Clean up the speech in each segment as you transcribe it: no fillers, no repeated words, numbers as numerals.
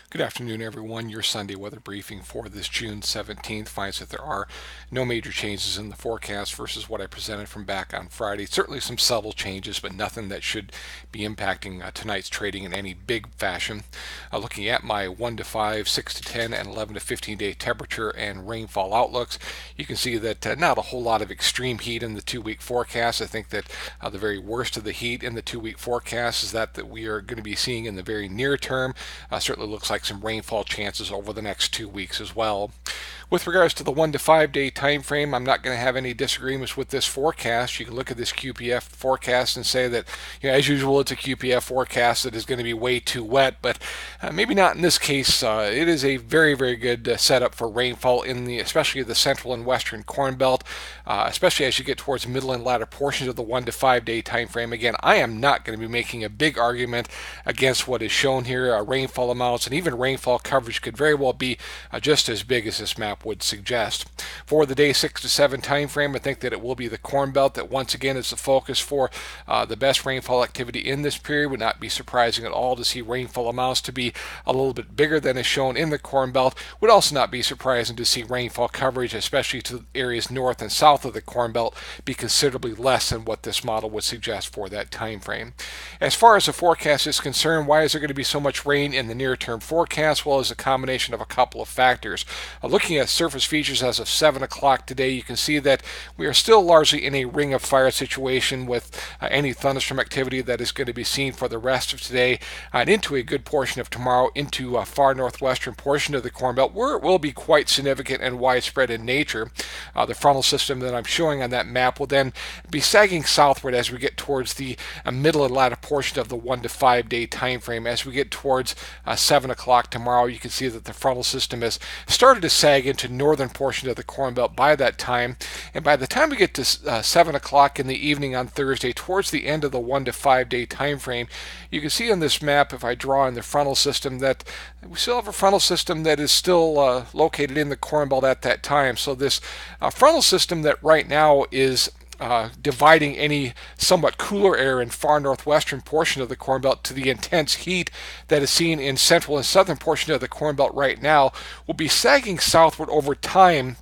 Good afternoon, everyone. Your Sunday weather briefing for this June 17th finds that there are no major changes in the forecast versus what I presented from back on Friday. Certainly some subtle changes, but nothing that should be impacting tonight's trading in any big fashion. Looking at my 1 to 5, 6 to 10, and 11 to 15 day temperature and rainfall outlooks, you can see that not a whole lot of extreme heat in the 2 week forecast. I think that the very worst of the heat in the 2 week forecast is that we are going to be seeing in the very near term. Certainly looks like some rainfall chances over the next 2 weeks as well. With regards to the 1 to 5 day time frame, I'm not going to have any disagreements with this forecast. You can look at this QPF forecast and say that, as usual, it's a QPF forecast that is going to be way too wet, but maybe not in this case. It is a very, very good setup for rainfall especially the central and western Corn Belt, especially as you get towards middle and latter portions of the 1 to 5 day time frame. Again, I am not going to be making a big argument against what is shown here. Rainfall amounts and even rainfall coverage could very well be just as big as this map would suggest. For the day 6 to 7 time frame, I think that it will be the Corn Belt that once again is the focus for the best rainfall activity in this period. Would not be surprising at all to see rainfall amounts to be a little bit bigger than is shown in the Corn Belt. Would also not be surprising to see rainfall coverage, especially to areas north and south of the Corn Belt, be considerably less than what this model would suggest for that time frame. As far as the forecast is concerned, why is there going to be so much rain in the near-term forecast? Well, it's a combination of a couple of factors. Looking at surface features as of 7 o'clock today, you can see that we are still largely in a ring of fire situation with any thunderstorm activity that is going to be seen for the rest of today and into a good portion of tomorrow into a far northwestern portion of the Corn Belt, where it will be quite significant and widespread in nature. The frontal system that I'm showing on that map will then be sagging southward as we get towards the middle and latter portion of the 1 to 5 day time frame. As we get towards 7 o'clock tomorrow, you can see that the frontal system has started to sag into northern portion of the Corn Belt by that time. And by the time we get to 7 o'clock in the evening on Thursday, towards the end of the 1 to 5 day time frame, you can see on this map, if I draw in the frontal system, that we still have a frontal system that is still located in the Corn Belt at that time. So this frontal system that right now is dividing any somewhat cooler air in far northwestern portion of the Corn Belt to the intense heat that is seen in central and southern portion of the Corn Belt right now will be sagging southward over time,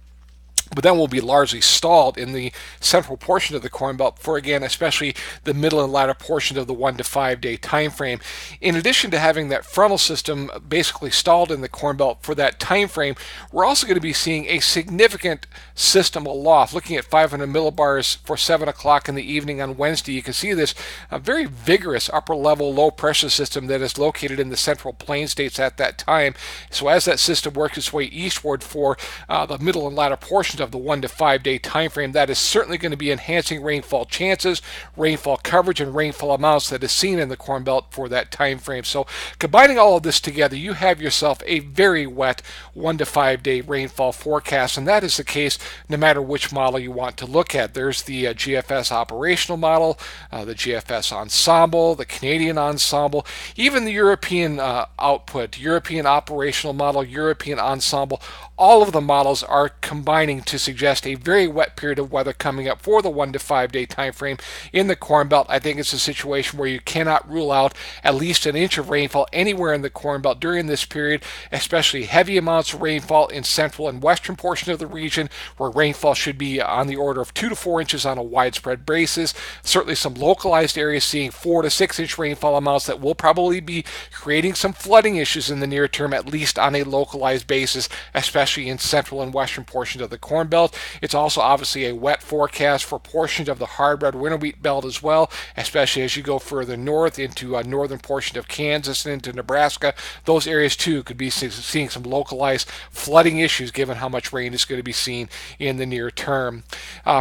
but then will be largely stalled in the central portion of the Corn Belt for, again, especially the middle and latter portion of the 1 to 5 day time frame. In addition to having that frontal system basically stalled in the Corn Belt for that time frame, we're also going to be seeing a significant system aloft. Looking at 500 millibars for 7 o'clock in the evening on Wednesday, you can see this very vigorous upper level low pressure system that is located in the central plain states at that time. So as that system works its way eastward for the middle and latter portions of the 1 to 5 day time frame, that is certainly going to be enhancing rainfall chances, rainfall coverage, and rainfall amounts that is seen in the Corn Belt for that time frame. So combining all of this together, you have yourself a very wet 1 to 5 day rainfall forecast, and that is the case no matter which model you want to look at. There's the GFS operational model, the GFS ensemble, the Canadian ensemble, even the European output, European operational model, European ensemble. All of the models are combining to suggest a very wet period of weather coming up for the 1 to 5 day time frame in the Corn Belt. I think it's a situation where you cannot rule out at least an inch of rainfall anywhere in the Corn Belt during this period, especially heavy amounts of rainfall in central and western portion of the region, where rainfall should be on the order of 2 to 4 inches on a widespread basis. Certainly some localized areas seeing 4 to 6 inch rainfall amounts that will probably be creating some flooding issues in the near term, at least on a localized basis, especially in central and western portions of the Corn Belt. It's also obviously a wet forecast for portions of the hard red winter wheat belt as well, especially as you go further north into northern portion of Kansas and into Nebraska. Those areas too could be seeing some localized flooding issues given how much rain is going to be seen in the near term.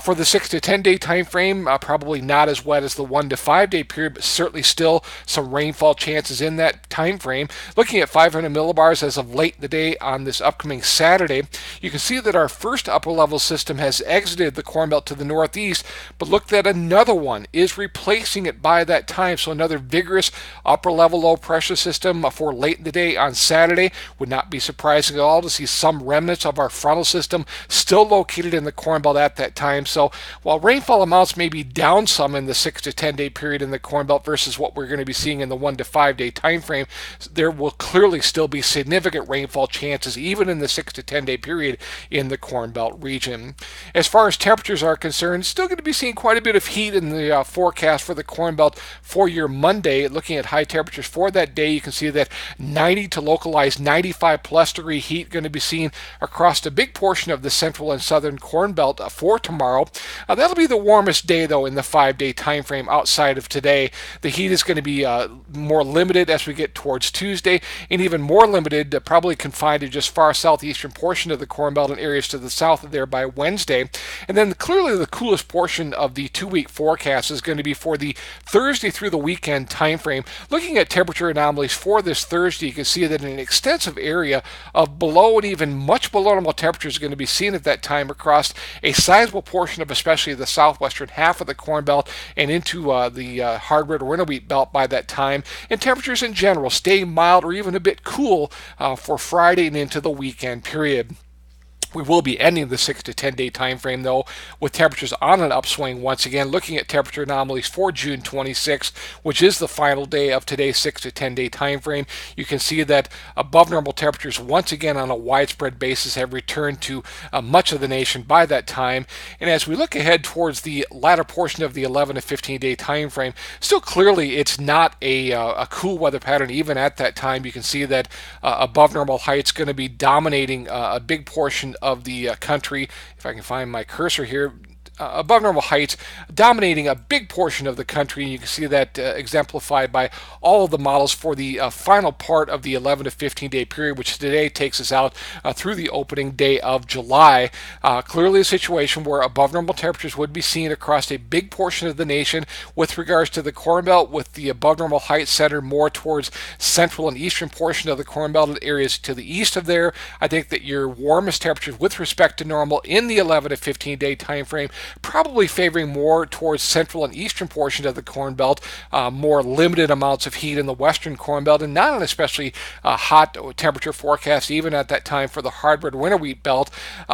For the 6 to 10 day time frame, probably not as wet as the 1 to 5 day period, but certainly still some rainfall chances in that time frame. Looking at 500 millibars as of late in the day on this upcoming Saturday, you can see that our first upper level system has exited the Corn Belt to the northeast, but look that another one is replacing it by that time. So another vigorous upper level low pressure system for late in the day on Saturday. Would not be surprising at all to see some remnants of our frontal system still located in the Corn Belt at that time. So while rainfall amounts may be down some in the 6 to 10 day period in the Corn Belt versus what we're going to be seeing in the 1 to 5 day time frame, there will clearly still be significant rainfall chances even in the 6 to 10 day period in the Corn Belt region. As far as temperatures are concerned, still going to be seeing quite a bit of heat in the forecast for the Corn Belt for your Monday. Looking at high temperatures for that day, you can see that 90 to localized 95 plus degree heat going to be seen across a big portion of the central and southern Corn Belt for tomorrow. That'll be the warmest day though in the 5 day time frame outside of today. The heat is going to be more limited as we get towards Tuesday, and even more limited, probably confined to just far southeastern portion of the Corn Belt and areas to the south of there by Wednesday. And then clearly the coolest portion of the 2-week forecast is going to be for the Thursday through the weekend time frame. Looking at temperature anomalies for this Thursday, you can see that an extensive area of below and even much below normal temperatures is going to be seen at that time across a sizable portion of especially the southwestern half of the Corn Belt and into the hard red or winter wheat belt by that time. And temperatures in general stay mild or even a bit cool for Friday and into the weekend period. We will be ending the 6 to 10 day time frame though with temperatures on an upswing once again. Looking at temperature anomalies for June 26th, which is the final day of today's 6 to 10 day time frame, you can see that above normal temperatures once again on a widespread basis have returned to much of the nation by that time. And as we look ahead towards the latter portion of the 11 to 15 day time frame, still clearly it's not a cool weather pattern even at that time. You can see that above normal heights going to be dominating a big portion of the country. If I can find my cursor here, above normal heights dominating a big portion of the country, and you can see that exemplified by all of the models for the final part of the 11 to 15 day period, which today takes us out through the opening day of July. Clearly a situation where above normal temperatures would be seen across a big portion of the nation. With regards to the Corn Belt, with the above normal heights centered more towards central and eastern portion of the Corn Belt and areas to the east of there, I think that your warmest temperatures with respect to normal in the 11 to 15 day time frame probably favoring more towards central and eastern portions of the Corn Belt, more limited amounts of heat in the western Corn Belt, and not an especially hot temperature forecast even at that time for the hard red winter wheat belt.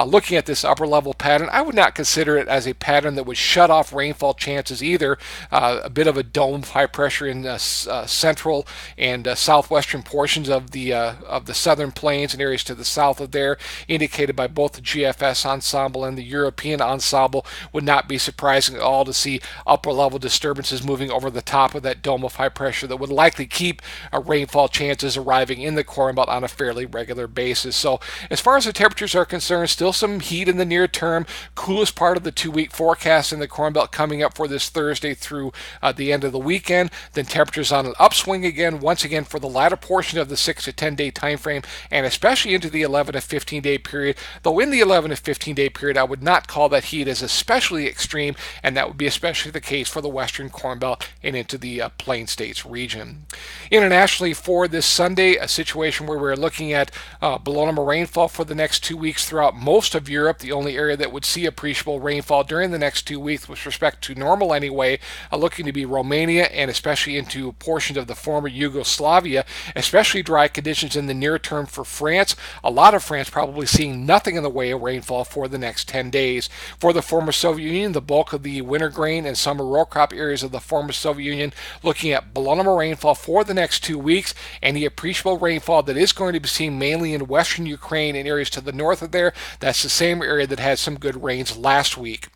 Looking at this upper level pattern, I would not consider it as a pattern that would shut off rainfall chances either. A bit of a dome high pressure in central and southwestern portions of the southern plains and areas to the south of there, indicated by both the GFS ensemble and the European ensemble. Would not be surprising at all to see upper level disturbances moving over the top of that dome of high pressure that would likely keep rainfall chances arriving in the Corn Belt on a fairly regular basis. So as far as the temperatures are concerned, still some heat in the near term. Coolest part of the 2-week forecast in the Corn Belt coming up for this Thursday through the end of the weekend. Then temperatures on an upswing again, once again for the latter portion of the 6 to 10 day time frame, and especially into the 11 to 15 day period. Though in the 11 to 15 day period, I would not call that heat as especially extreme, and that would be especially the case for the western Corn Belt and into the Plain States region. Internationally for this Sunday, a situation where we're looking at below normal rainfall for the next 2 weeks throughout most of Europe. The only area that would see appreciable rainfall during the next 2 weeks with respect to normal anyway, looking to be Romania and especially into portions of the former Yugoslavia, especially dry conditions in the near term for France. A lot of France probably seeing nothing in the way of rainfall for the next 10 days. For the former Soviet Union, the bulk of the winter grain and summer row crop areas of the former Soviet Union looking at below normal rainfall for the next 2 weeks, and the appreciable rainfall that is going to be seen mainly in western Ukraine and areas to the north of there. That's the same area that had some good rains last week.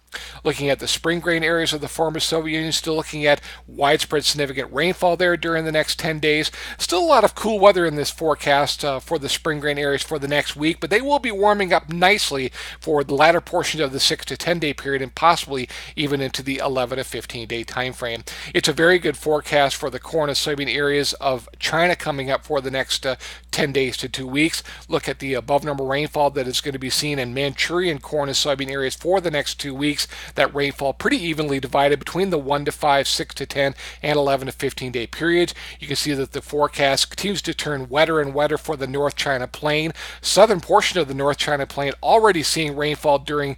Looking at the spring grain areas of the former Soviet Union, still looking at widespread significant rainfall there during the next 10 days. Still a lot of cool weather in this forecast for the spring grain areas for the next week, but they will be warming up nicely for the latter portions of the 6 to 10 day period and possibly even into the 11 to 15 day time frame. It's a very good forecast for the corn and soybean areas of China coming up for the next 10 days to 2 weeks. Look at the above normal rainfall that is going to be seen in Manchurian corn and soybean areas for the next 2 weeks. weeks. That rainfall pretty evenly divided between the 1 to 5, 6 to 10, and 11 to 15 day periods. You can see that the forecast continues to turn wetter and wetter for the North China Plain. Southern portion of the North China Plain already seeing rainfall during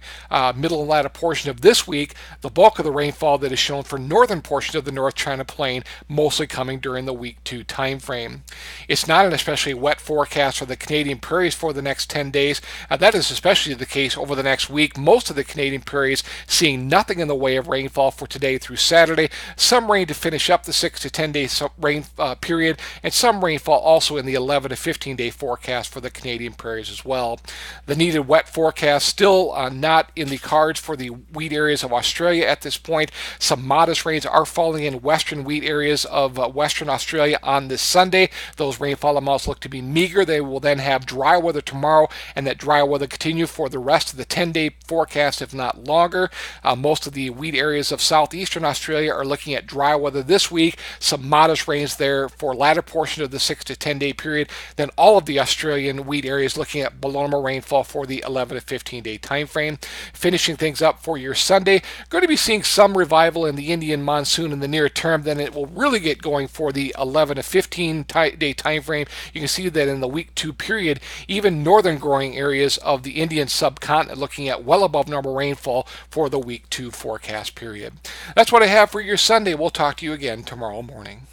middle and latter portion of this week. The bulk of the rainfall that is shown for northern portion of the North China Plain mostly coming during the week 2 time frame. It's not an especially wet forecast for the Canadian prairies for the next 10 days. That is especially the case over the next week. Most of the Canadian prairies seeing nothing in the way of rainfall for today through Saturday. Some rain to finish up the 6 to 10 day rain period, and some rainfall also in the 11 to 15 day forecast for the Canadian prairies as well. The needed wet forecast still not in the cards for the wheat areas of Australia at this point. Some modest rains are falling in western wheat areas of Western Australia on this Sunday. Those rainfall amounts look to be meager. They will then have dry weather tomorrow, and that dry weather continue for the rest of the 10-day forecast, if not longer. Most of the wheat areas of southeastern Australia are looking at dry weather this week. Some modest rains there for latter portion of the 6 to 10 day period. Then all of the Australian wheat areas looking at below normal rainfall for the 11 to 15 day time frame. Finishing things up for your Sunday, going to be seeing some revival in the Indian monsoon in the near term. Then it will really get going for the 11 to 15 day time frame. You can see that in the week 2 period, even northern growing areas of the Indian subcontinent looking at well above normal rainfall for the week 2 forecast period. That's what I have for your Sunday. We'll talk to you again tomorrow morning.